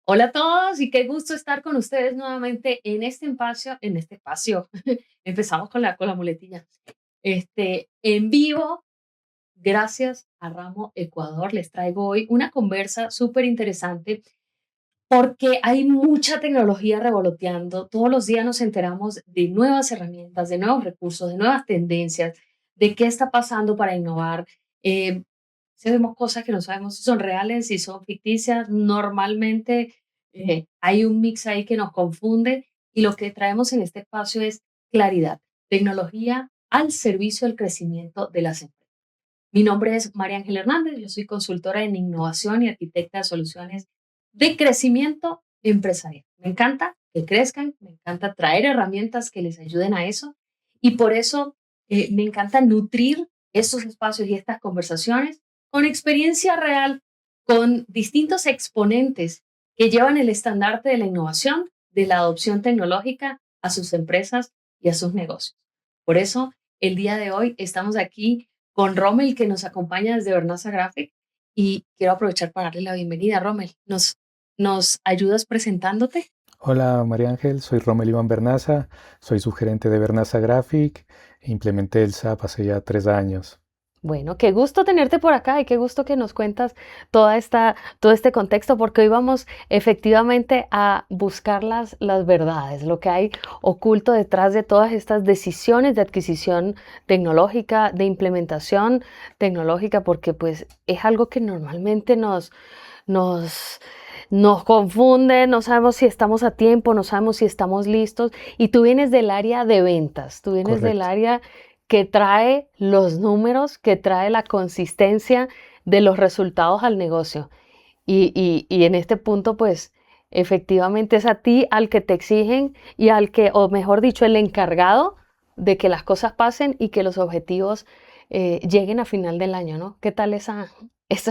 Hola a todos y qué gusto estar con ustedes nuevamente en este espacio. Empezamos con la muletilla. En vivo, gracias a Ramo Ecuador, les traigo hoy una conversa súper interesante porque hay mucha tecnología revoloteando. Todos los días nos enteramos de nuevas herramientas, de nuevos recursos, de nuevas tendencias, de qué está pasando para innovar. Eh, si vemos cosas que no sabemos si son reales, si son ficticias. Normalmente hay un mix ahí que nos confunde y lo que traemos en este espacio es claridad, tecnología al servicio del crecimiento de las empresas. Mi nombre es María Ángel Hernández, yo soy consultora en innovación y arquitecta de soluciones de crecimiento empresarial. Me encanta que crezcan, me encanta traer herramientas que les ayuden a eso y por eso me encanta nutrir estos espacios y estas conversaciones con experiencia real, con distintos exponentes que llevan el estandarte de la innovación, de la adopción tecnológica a sus empresas y a sus negocios. Por eso, el día de hoy estamos aquí con Rommel, que nos acompaña desde Vernasa Graphic, y quiero aprovechar para darle la bienvenida. Rommel, ¿nos ayudas presentándote? Hola María Ángel, soy Rommel Iván Bernaza, soy subgerente de Bernaza Graphic e implementé el SAP hace ya 3 años. Bueno, qué gusto tenerte por acá y qué gusto que nos cuentas todo este contexto, porque hoy vamos efectivamente a buscar las verdades, lo que hay oculto detrás de todas estas decisiones de adquisición tecnológica, de implementación tecnológica, porque pues es algo que normalmente nos, nos confunde, no sabemos si estamos a tiempo, no sabemos si estamos listos. Y tú vienes del área de ventas, tú vienes del Correcto. área que trae los números, que trae la consistencia de los resultados al negocio. Y en este punto, pues, efectivamente es a ti al que te exigen y al que, o mejor dicho, el encargado de que las cosas pasen y que los objetivos lleguen a final del año, ¿no? ¿Qué tal esa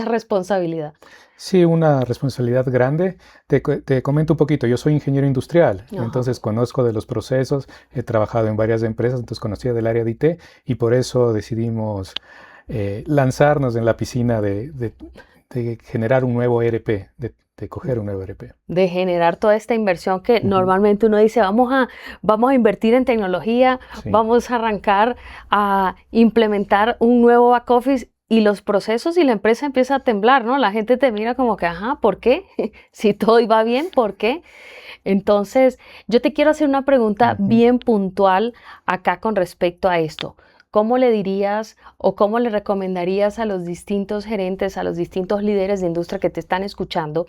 responsabilidad? Sí, una responsabilidad grande. Te comento un poquito, yo soy ingeniero industrial, Ajá. entonces conozco de los procesos, he trabajado en varias empresas, entonces conocía del área de IT y por eso decidimos lanzarnos en la piscina de generar un nuevo ERP, de coger un nuevo ERP. De generar toda esta inversión que Ujú. normalmente uno dice, vamos a invertir en tecnología, Sí. vamos a arrancar a implementar un nuevo back office y los procesos y la empresa empieza a temblar, ¿no? La gente te mira como que, ajá, ¿por qué? Si todo iba bien, ¿por qué? Entonces, yo te quiero hacer una pregunta Ujú. bien puntual acá con respecto a esto. ¿Cómo le dirías o cómo le recomendarías a los distintos gerentes, a los distintos líderes de industria que te están escuchando?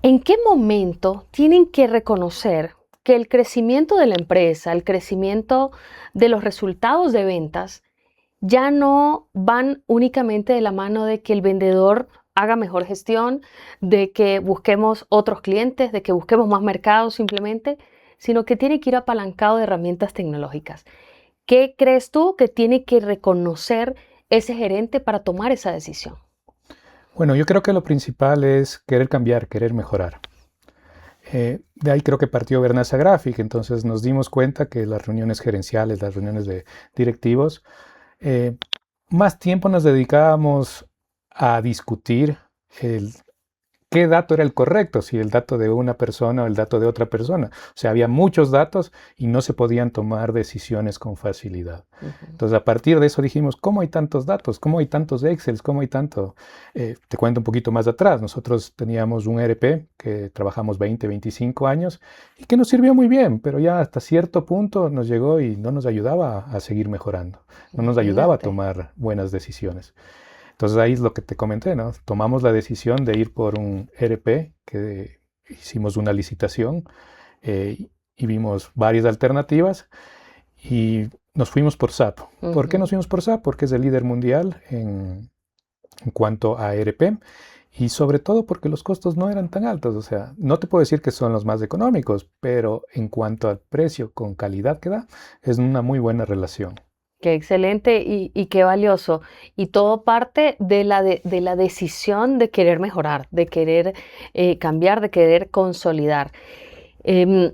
¿En qué momento tienen que reconocer que el crecimiento de la empresa, el crecimiento de los resultados de ventas, ya no van únicamente de la mano de que el vendedor haga mejor gestión, de que busquemos otros clientes, de que busquemos más mercados simplemente, sino que tiene que ir apalancado de herramientas tecnológicas? ¿Qué crees tú que tiene que reconocer ese gerente para tomar esa decisión? Bueno, yo creo que lo principal es querer cambiar, querer mejorar. De ahí creo que partió Bernaza Graphic, entonces nos dimos cuenta que las reuniones gerenciales, las reuniones de directivos, eh, más tiempo nos dedicábamos a discutir el qué dato era el correcto, si el dato de una persona o el dato de otra persona. O sea, había muchos datos y no se podían tomar decisiones con facilidad. Ujú. Entonces, a partir de eso dijimos, ¿cómo hay tantos datos? ¿Cómo hay tantos Excels? ¿Cómo hay tanto? Te cuento un poquito más atrás. Nosotros teníamos un ERP que trabajamos 20, 25 años y que nos sirvió muy bien, pero ya hasta cierto punto nos llegó y no nos ayudaba a seguir mejorando, no nos ayudaba a Imagínate. tomar buenas decisiones. Entonces ahí es lo que te comenté, ¿no? Tomamos la decisión de ir por un ERP, que hicimos una licitación y vimos varias alternativas y nos fuimos por SAP. ¿Por qué nos Ujú. fuimos por SAP? Porque es el líder mundial en cuanto a ERP y sobre todo porque los costos no eran tan altos. O sea, no te puedo decir que son los más económicos, pero en cuanto al precio con calidad que da, es una muy buena relación. Qué excelente y qué valioso. Y todo parte de la decisión de querer mejorar, de querer cambiar, de querer consolidar. Em,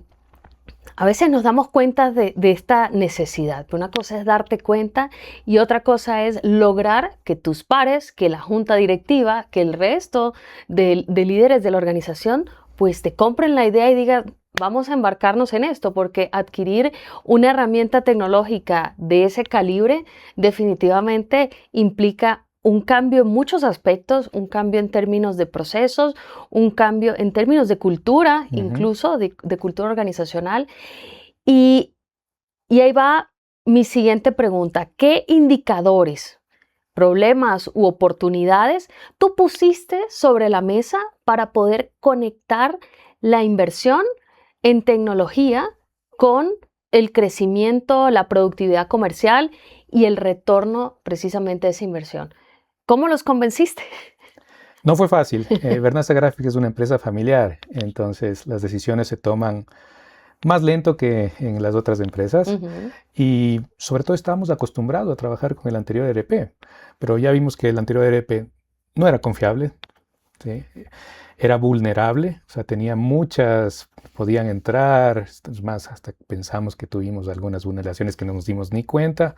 A veces nos damos cuenta de esta necesidad. Una cosa es darte cuenta y otra cosa es lograr que tus pares, que la junta directiva, que el resto de líderes de la organización, pues te compren la idea y digan, vamos a embarcarnos en esto, porque adquirir una herramienta tecnológica de ese calibre definitivamente implica un cambio en muchos aspectos, un cambio en términos de procesos, un cambio en términos de cultura, incluso de cultura organizacional. Y ahí va mi siguiente pregunta. ¿Qué indicadores, problemas u oportunidades tú pusiste sobre la mesa para poder conectar la inversión en tecnología con el crecimiento, la productividad comercial y el retorno precisamente de esa inversión? ¿Cómo los convenciste? No fue fácil. Vernasa Graphics es una empresa familiar, entonces las decisiones se toman más lento que en las otras empresas y sobre todo estábamos acostumbrados a trabajar con el anterior ERP, pero ya vimos que el anterior ERP no era confiable, ¿sí? Era vulnerable, o sea, tenía muchas, podían entrar, es más, hasta pensamos que tuvimos algunas vulneraciones que no nos dimos ni cuenta.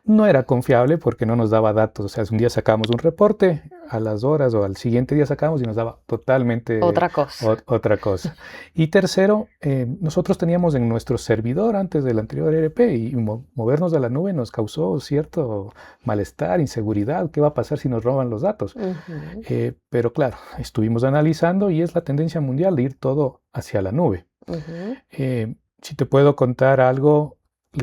No era confiable porque no nos daba datos, o sea, un día sacamos un reporte, a las horas o al siguiente día sacamos y nos daba totalmente otra cosa. Y tercero, nosotros teníamos en nuestro servidor antes del anterior ERP y movernos a la nube nos causó cierto malestar, inseguridad. ¿Qué va a pasar si nos roban los datos? Pero claro, estuvimos analizando y es la tendencia mundial de ir todo hacia la nube. Si te puedo contar algo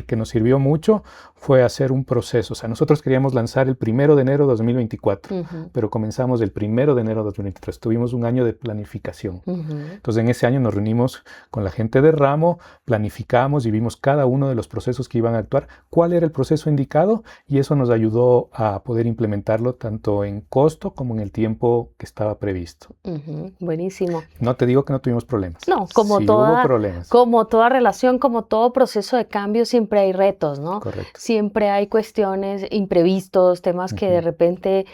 que nos sirvió mucho, fue hacer un proceso. O sea, nosotros queríamos lanzar el 1 de enero de 2024, pero comenzamos el 1 de enero de 2023. Tuvimos un año de planificación. Entonces, en ese año nos reunimos con la gente de ramo, planificamos y vimos cada uno de los procesos que iban a actuar, cuál era el proceso indicado, y eso nos ayudó a poder implementarlo tanto en costo como en el tiempo que estaba previsto. Buenísimo. No te digo que no tuvimos problemas. No, sí hubo problemas. Como toda relación, como todo proceso de cambio, siempre hay retos, ¿no? Correcto. Siempre hay cuestiones, imprevistos, temas que de repente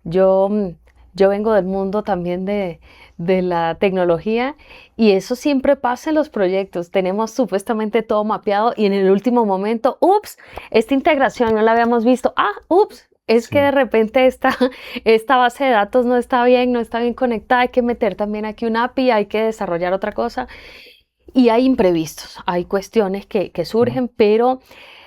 yo vengo del mundo también de la tecnología y eso siempre pasa en los proyectos. Tenemos supuestamente todo mapeado y en el último momento, ups, esta integración no la habíamos visto. Ups, es que de repente esta base de datos no está bien conectada, hay que meter también aquí un API, hay que desarrollar otra cosa. Y hay imprevistos, hay cuestiones que surgen, pero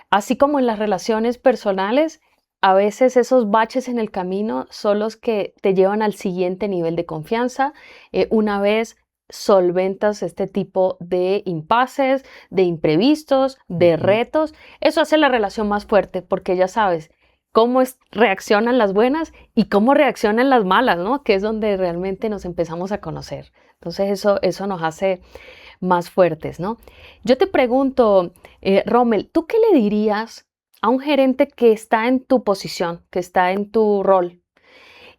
así como en las relaciones personales, a veces esos baches en el camino son los que te llevan al siguiente nivel de confianza. Una vez solventas este tipo de impases, de imprevistos, de retos, eso hace la relación más fuerte porque ya sabes cómo reaccionan las buenas y cómo reaccionan las malas, ¿no? Que es donde realmente nos empezamos a conocer. Entonces eso nos hace más fuertes, ¿no? Yo te pregunto, Rommel, ¿tú qué le dirías a un gerente que está en tu posición, que está en tu rol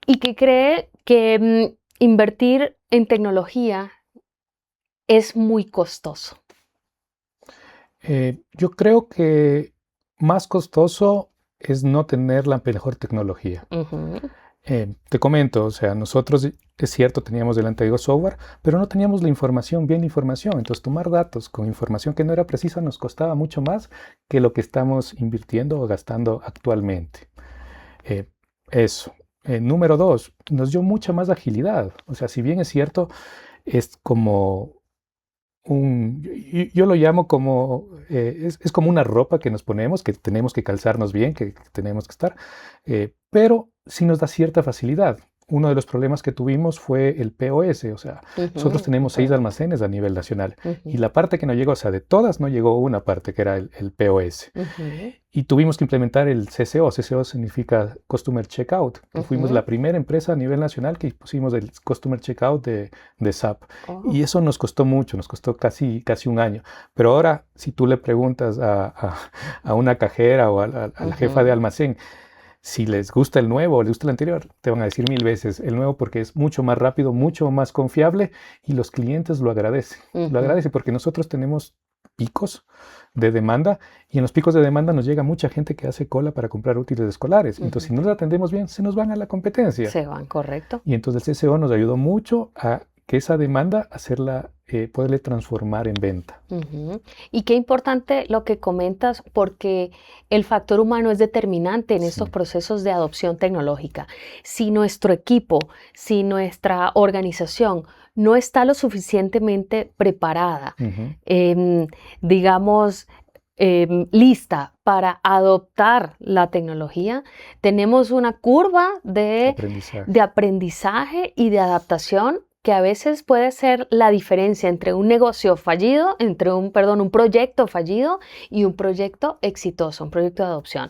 y que cree que invertir en tecnología es muy costoso? Yo creo que más costoso es no tener la mejor tecnología. Te comento, o sea, nosotros, es cierto, teníamos el antiguo software, pero no teníamos la información, bien información. Entonces, tomar datos con información que no era precisa nos costaba mucho más que lo que estamos invirtiendo o gastando actualmente. Eso. Número 2, nos dio mucha más agilidad. O sea, si bien es cierto, es como yo lo llamo como, es como una ropa que nos ponemos, que tenemos que calzarnos bien, que tenemos que estar, pero sí nos da cierta facilidad. Uno de los problemas que tuvimos fue el POS, o sea, nosotros tenemos 6 almacenes a nivel nacional y la parte que no llegó, o sea, de todas no llegó una parte que era el POS. Y tuvimos que implementar el CCO. CCO significa Customer Checkout. Fuimos la primera empresa a nivel nacional que pusimos el Customer Checkout de SAP. Y eso nos costó mucho, nos costó casi un año. Pero ahora, si tú le preguntas a una cajera o a la jefa de almacén, si les gusta el nuevo o les gusta el anterior, te van a decir 1000 veces el nuevo porque es mucho más rápido, mucho más confiable y los clientes lo agradecen. Lo agradecen porque nosotros tenemos picos de demanda y en los picos de demanda nos llega mucha gente que hace cola para comprar útiles escolares. Entonces, si no los atendemos bien, se nos van a la competencia. Se van, correcto. Y entonces el CCO nos ayudó mucho a que esa demanda poderle transformar en venta. Ujú. Y qué importante lo que comentas, porque el factor humano es determinante en estos Sí. procesos de adopción tecnológica. Si nuestro equipo, si nuestra organización no está lo suficientemente preparada, Ujú. em, digamos, lista para adoptar la tecnología, tenemos una curva Aprendizaje. de aprendizaje y de adaptación que a veces puede ser la diferencia entre un negocio fallido, un proyecto fallido y un proyecto exitoso, un proyecto de adopción.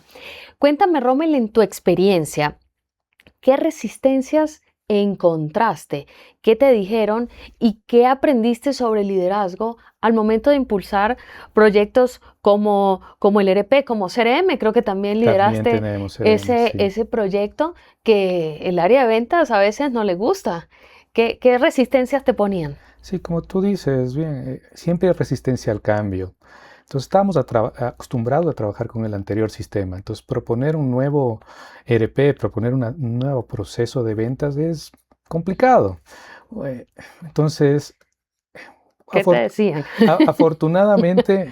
Cuéntame, Rommel, en tu experiencia, ¿qué resistencias encontraste? ¿Qué te dijeron? ¿Y qué aprendiste sobre liderazgo al momento de impulsar proyectos como el ERP, como CRM? Creo que también También lideraste tenemos CRM, sí. ese proyecto que el área de ventas a veces no le gusta. ¿Qué resistencias te ponían? Sí, como tú dices, bien, siempre hay resistencia al cambio. Entonces estábamos acostumbrados a trabajar con el anterior sistema. Entonces proponer un nuevo ERP, proponer un nuevo proceso de ventas es complicado. Eh, Entonces, ¿Qué te afor- decían? afortunadamente,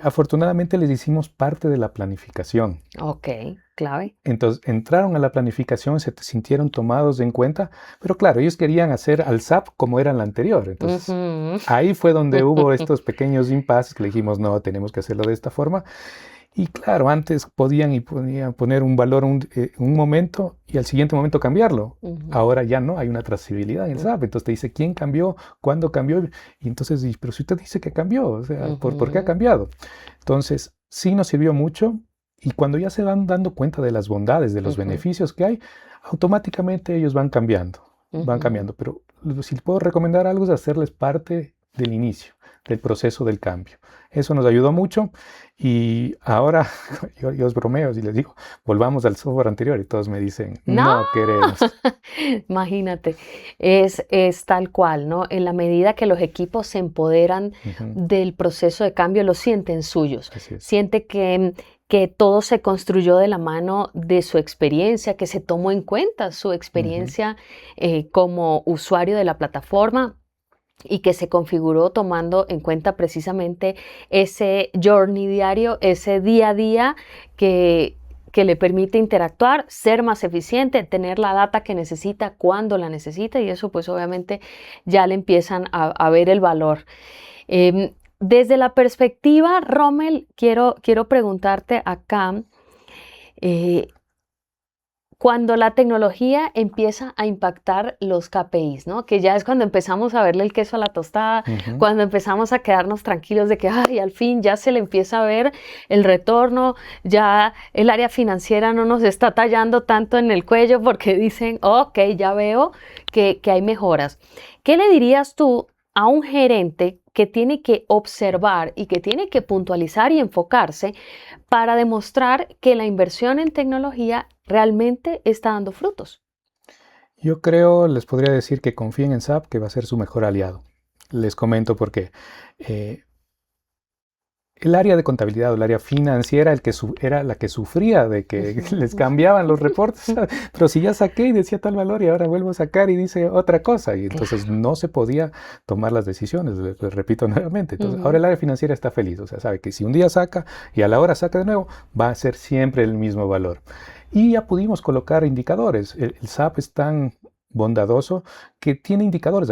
afortunadamente les hicimos parte de la planificación. Ok, clave. Entonces entraron a la planificación, se sintieron tomados en cuenta, pero claro, ellos querían hacer al SAP como era la anterior. Entonces Ujú. ahí fue donde hubo estos pequeños impases que le dijimos, no, tenemos que hacerlo de esta forma. Y claro, antes podían poner un valor un momento y al siguiente momento cambiarlo. Ujú. Ahora ya no, hay una trazabilidad en el SAP. Entonces te dice quién cambió, cuándo cambió. Y entonces, pero si usted dice que cambió, o sea, ¿por qué ha Ujú. cambiado? Entonces, sí nos sirvió mucho. Y cuando ya se van dando cuenta de las bondades, de los Ujú. beneficios que hay, automáticamente ellos van cambiando, van Ujú. cambiando. Pero si puedo recomendar algo es hacerles parte del inicio, del proceso del cambio. Eso nos ayudó mucho y ahora yo os bromeo y les digo, volvamos al software anterior y todos me dicen, No, no queremos. imagínate, es tal cual, ¿no? En la medida que los equipos se empoderan Ujú, del proceso de cambio, lo sienten suyos, así es. siente que todo se construyó de la mano de su experiencia, que se tomó en cuenta su Ujú, experiencia como usuario de la plataforma y que se configuró tomando en cuenta precisamente ese journey diario, ese día a día que le permite interactuar, ser más eficiente, tener la data que necesita cuando la necesita y eso pues obviamente ya le empiezan a ver el valor. Desde la perspectiva, Rommel, quiero preguntarte acá, eh, cuando la tecnología empieza a impactar los KPIs, ¿no? Que ya es cuando empezamos a verle el queso a la tostada, ujú. cuando empezamos a quedarnos tranquilos de que, ay, al fin ya se le empieza a ver el retorno, ya el área financiera no nos está tallando tanto en el cuello porque dicen, ok, ya veo que hay mejoras. ¿Qué le dirías tú a un gerente que tiene que observar y que tiene que puntualizar y enfocarse para demostrar que la inversión en tecnología realmente está dando frutos? Yo creo, les podría decir que confíen en SAP, que va a ser su mejor aliado. Les comento por qué. Eh, El área de contabilidad o el área financiera era la que sufría de que les cambiaban los reportes. Pero si ya saqué y decía tal valor y ahora vuelvo a sacar y dice otra cosa. Y entonces Claro. no se podía tomar las decisiones, les repito nuevamente. Entonces ahora Ujú, el área financiera está feliz. O sea, sabe que si un día saca y a la hora saca de nuevo, va a ser siempre el mismo valor. Y ya pudimos colocar indicadores. El SAP es tan bondadoso que tiene indicadores.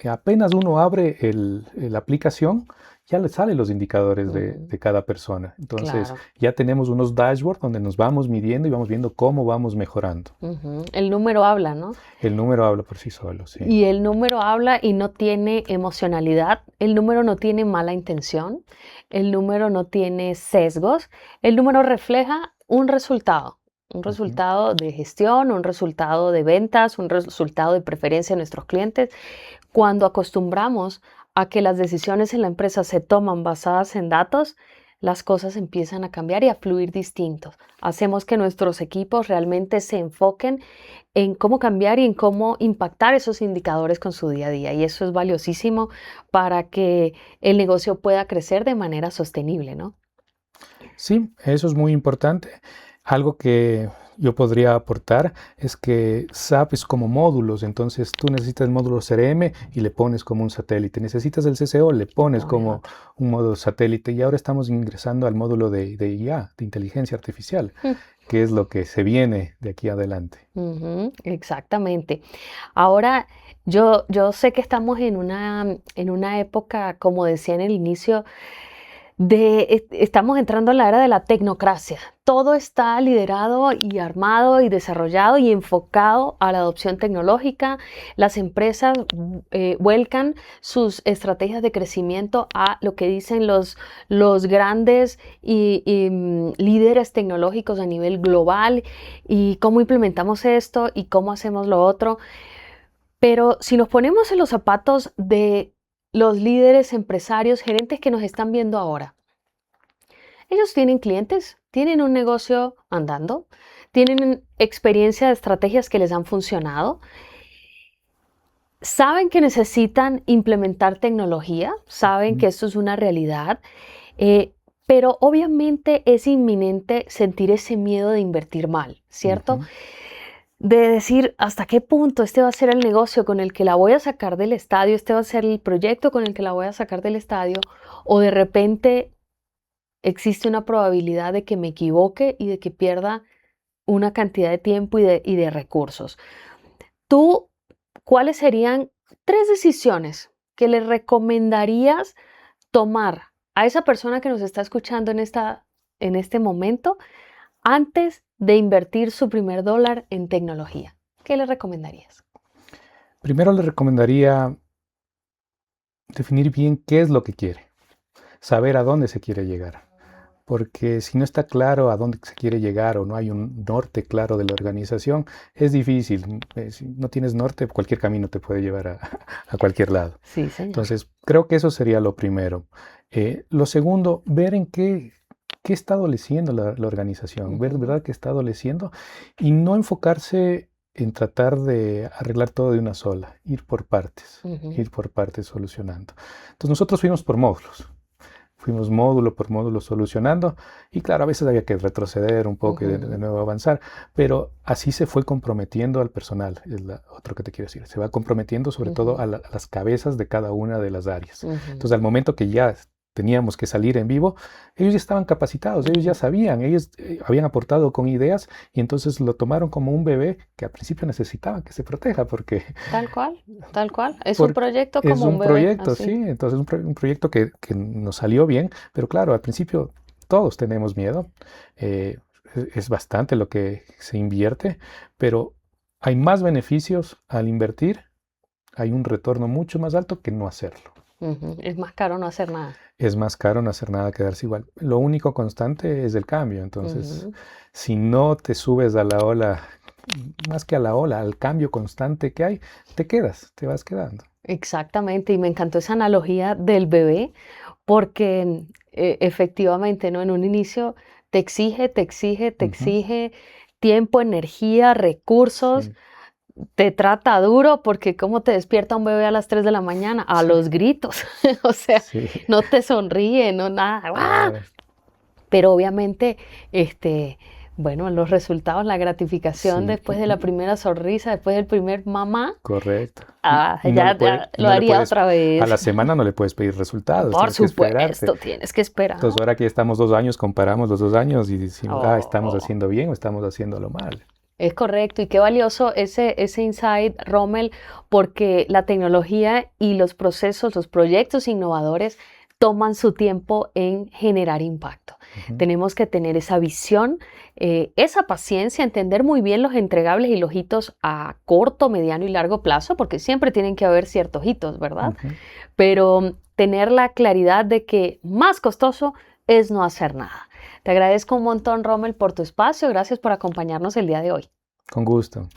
Apenas uno abre la aplicación, ya le salen los indicadores ujú, de cada persona. Entonces, claro. ya tenemos unos dashboards donde nos vamos midiendo y vamos viendo cómo vamos mejorando. Ujú. El número habla, ¿no? El número habla por sí solo, sí. Y el número habla y no tiene emocionalidad, el número no tiene mala intención, el número no tiene sesgos, el número refleja un Ujú. resultado de gestión, un resultado de ventas, un resultado de preferencia de nuestros clientes. Cuando acostumbramos a que las decisiones en la empresa se toman basadas en datos, las cosas empiezan a cambiar y a fluir distintos. Hacemos que nuestros equipos realmente se enfoquen en cómo cambiar y en cómo impactar esos indicadores con su día a día. Y eso es valiosísimo para que el negocio pueda crecer de manera sostenible, ¿no? Sí, eso es muy importante. Algo que yo podría aportar es que SAP es como módulos, entonces tú necesitas el módulo CRM y le pones como un satélite, necesitas el CCO, le pones como un módulo satélite y ahora estamos ingresando al módulo de IA, de inteligencia artificial, que es lo que se viene de aquí adelante. Exactamente. Ahora, yo sé que estamos en una época, como decía en el inicio, estamos entrando en la era de la tecnocracia. Todo está liderado y armado y desarrollado y enfocado a la adopción tecnológica. Las empresas vuelcan sus estrategias de crecimiento a lo que dicen los grandes líderes tecnológicos a nivel global y cómo implementamos esto y cómo hacemos lo otro. Pero si nos ponemos en los zapatos de los líderes, empresarios, gerentes que nos están viendo ahora, ellos tienen clientes, tienen un negocio andando, tienen experiencia de estrategias que les han funcionado, saben que necesitan implementar tecnología, saben que esto es una realidad, pero obviamente es inminente sentir ese miedo de invertir mal, ¿cierto? De decir hasta qué punto este va a ser el negocio con el que la voy a sacar del estadio, este va a ser el proyecto con el que la voy a sacar del estadio, o de repente existe una probabilidad de que me equivoque y de que pierda una cantidad de tiempo y de recursos. ¿Tú cuáles serían 3 decisiones que le recomendarías tomar a esa persona que nos está escuchando en este momento antes de invertir su primer dólar en tecnología? ¿Qué le recomendarías? Primero le recomendaría definir bien qué es lo que quiere, saber a dónde se quiere llegar. Porque si no está claro a dónde se quiere llegar o no hay un norte claro de la organización, es difícil. Si no tienes norte, cualquier camino te puede llevar a cualquier lado. Sí, señor. Entonces, creo que eso sería lo primero. Lo segundo, ver en qué está adoleciendo la organización, ver, ¿verdad?, qué está adoleciendo y no enfocarse en tratar de arreglar todo de una sola, ir por partes solucionando. Entonces, nosotros fuimos por módulos. Fuimos módulo por módulo solucionando y claro, a veces había que retroceder un poco y de nuevo avanzar, pero así se fue comprometiendo al personal, es otro que te quiero decir, se va comprometiendo sobre todo a las cabezas de cada una de las áreas. Entonces al momento que ya teníamos que salir en vivo, ellos ya estaban capacitados, ellos ya sabían, ellos habían aportado con ideas y entonces lo tomaron como un bebé que al principio necesitaban que se proteja porque... Tal cual. Es un proyecto como un bebé. Es un proyecto, así. sí, entonces un proyecto que nos salió bien, pero claro, al principio todos tenemos miedo, es bastante lo que se invierte, pero hay más beneficios al invertir, hay un retorno mucho más alto que no hacerlo. Es más caro no hacer nada. Es más caro no hacer nada, quedarse igual. Lo único constante es el cambio. Entonces, si no te subes a la ola, más que a la ola, al cambio constante que hay, te vas quedando. Exactamente, y me encantó esa analogía del bebé, porque efectivamente, ¿no? En un inicio te exige tiempo, energía, recursos. Sí. Te trata duro porque ¿cómo te despierta un bebé a las 3 de la mañana? A los gritos. O sea, no te sonríe, no nada. Claro. Pero obviamente, bueno, los resultados, la gratificación después de la primera sonrisa, después del primer mamá. Correcto. Ya lo haría otra vez. A la semana no le puedes pedir resultados. Por supuesto, tienes que esperar. Entonces ahora que ya estamos 2 años, comparamos los 2 años y decimos, estamos haciendo bien o estamos haciéndolo mal. Es correcto, y qué valioso ese insight, Rommel, porque la tecnología y los procesos, los proyectos innovadores toman su tiempo en generar impacto. Tenemos que tener esa visión, esa paciencia, entender muy bien los entregables y los hitos a corto, mediano y largo plazo, porque siempre tienen que haber ciertos hitos, ¿verdad? Pero tener la claridad de que más costoso es no hacer nada. Te agradezco un montón, Rommel, por tu espacio. Gracias por acompañarnos el día de hoy. Con gusto.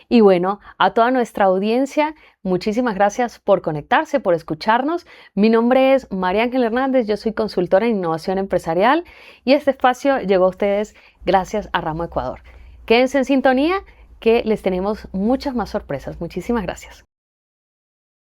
Y bueno, a toda nuestra audiencia, muchísimas gracias por conectarse, por escucharnos. Mi nombre es María Ángel Hernández, yo soy consultora en innovación empresarial y este espacio llegó a ustedes gracias a Ramo Ecuador. Quédense en sintonía que les tenemos muchas más sorpresas. Muchísimas gracias.